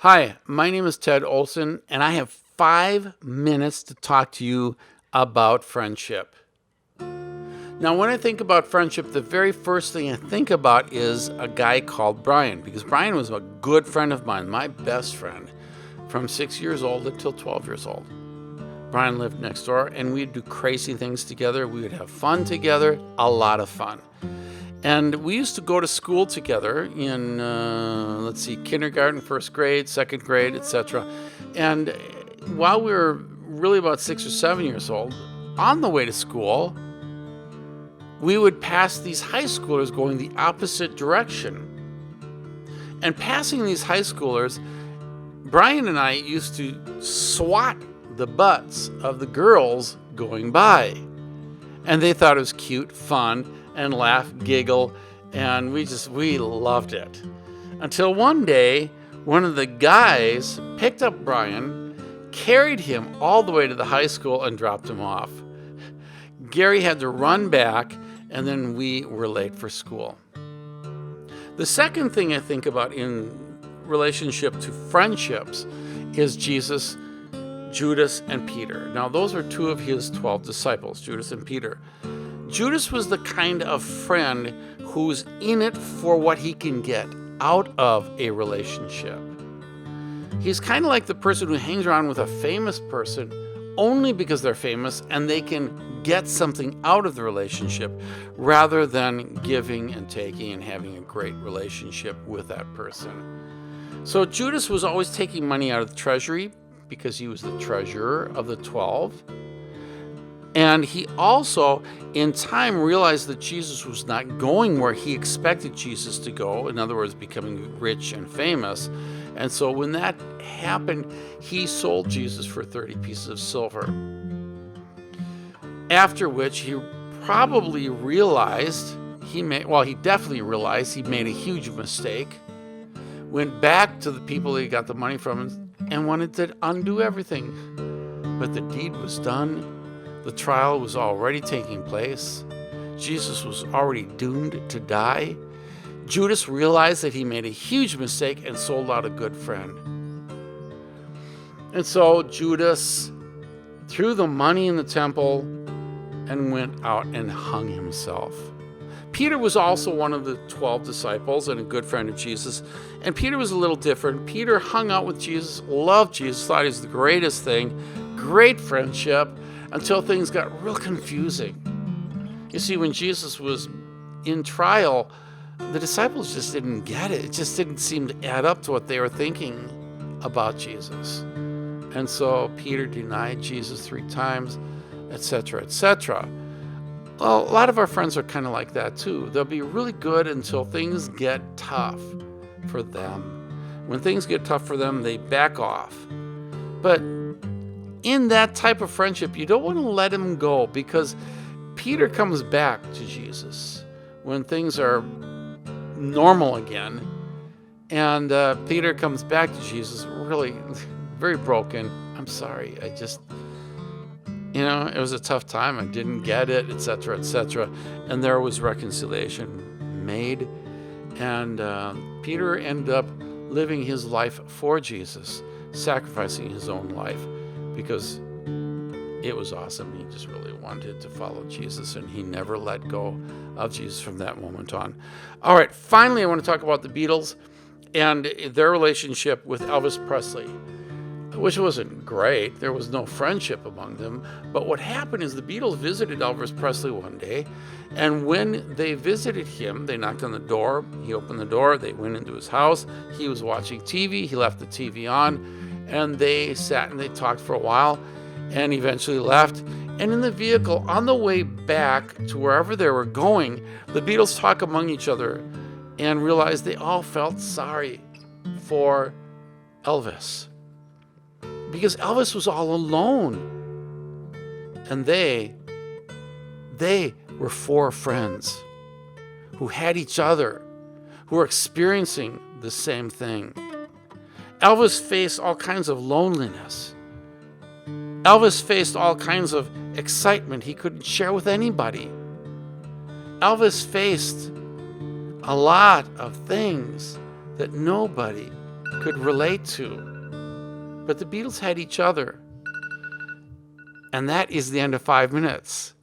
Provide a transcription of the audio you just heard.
Hi, my name is Ted Olson, and I have 5 minutes to talk to you about friendship. Now, when I think about friendship, the very first thing I think about is a guy called Brian, because Brian was a good friend of mine, my best friend, from 6 years old until 12 years old. Brian lived next door, and we'd do crazy things together. We would have fun together, a lot of fun. And we used to go to school together in, kindergarten, first grade, second grade, etc. And while we were really about 6 or 7 years old, on the way to school, we would pass these high schoolers going the opposite direction. And passing these high schoolers, Brian and I used to swat the butts of the girls going by. And they thought it was cute, fun, and laugh, giggle, and we loved it. Until one day, one of the guys picked up Brian, carried him all the way to the high school, and dropped him off. Gary had to run back, and then we were late for school. The second thing I think about in relationship to friendships is Jesus, Judas, and Peter. Now, those are two of his 12 disciples, Judas and Peter. Judas was the kind of friend who's in it for what he can get out of a relationship. He's kind of like the person who hangs around with a famous person only because they're famous and they can get something out of the relationship rather than giving and taking and having a great relationship with that person. So Judas was always taking money out of the treasury because he was the treasurer of the 12. And he also, in time, realized that Jesus was not going where he expected Jesus to go, in other words, becoming rich and famous. And so when that happened, he sold Jesus for 30 pieces of silver. After which he probably realized, he definitely realized he made a huge mistake, went back to the people that he got the money from and wanted to undo everything. But the deed was done. The trial was already taking place. Jesus was already doomed to die. Judas realized that he made a huge mistake and sold out a good friend. And so Judas threw the money in the temple and went out and hung himself. Peter was also one of the 12 disciples and a good friend of Jesus. And Peter was a little different. Peter hung out with Jesus, loved Jesus, thought he was the greatest thing, great friendship, until things got real confusing. You see, when Jesus was in trial, the disciples just didn't get it. It just didn't seem to add up to what they were thinking about Jesus. And so Peter denied Jesus 3 times, etc., etc. Well, a lot of our friends are kind of like that too. They'll be really good until things get tough for them. When things get tough for them, they back off. But in that type of friendship, you don't want to let him go, because Peter comes back to Jesus when things are normal again. And Peter comes back to Jesus really very broken. I'm sorry. It was a tough time. I didn't get it, etc., etc. And there was reconciliation made. And Peter ended up living his life for Jesus, sacrificing his own life, because it was awesome. He just really wanted to follow Jesus, and he never let go of Jesus from that moment on. All right, finally, I want to talk about the Beatles and their relationship with Elvis Presley, which wasn't great. There was no friendship among them. But what happened is the Beatles visited Elvis Presley one day, and when they visited him, they knocked on the door. He opened the door. They went into his house. He was watching TV. He left the TV on. And they sat and they talked for a while and eventually left. And in the vehicle, on the way back to wherever they were going, the Beatles talk among each other and realized they all felt sorry for Elvis, because Elvis was all alone. And they were 4 friends who had each other, who were experiencing the same thing. Elvis faced all kinds of loneliness. Elvis faced all kinds of excitement he couldn't share with anybody. Elvis faced a lot of things that nobody could relate to. But the Beatles had each other. And that is the end of 5 minutes.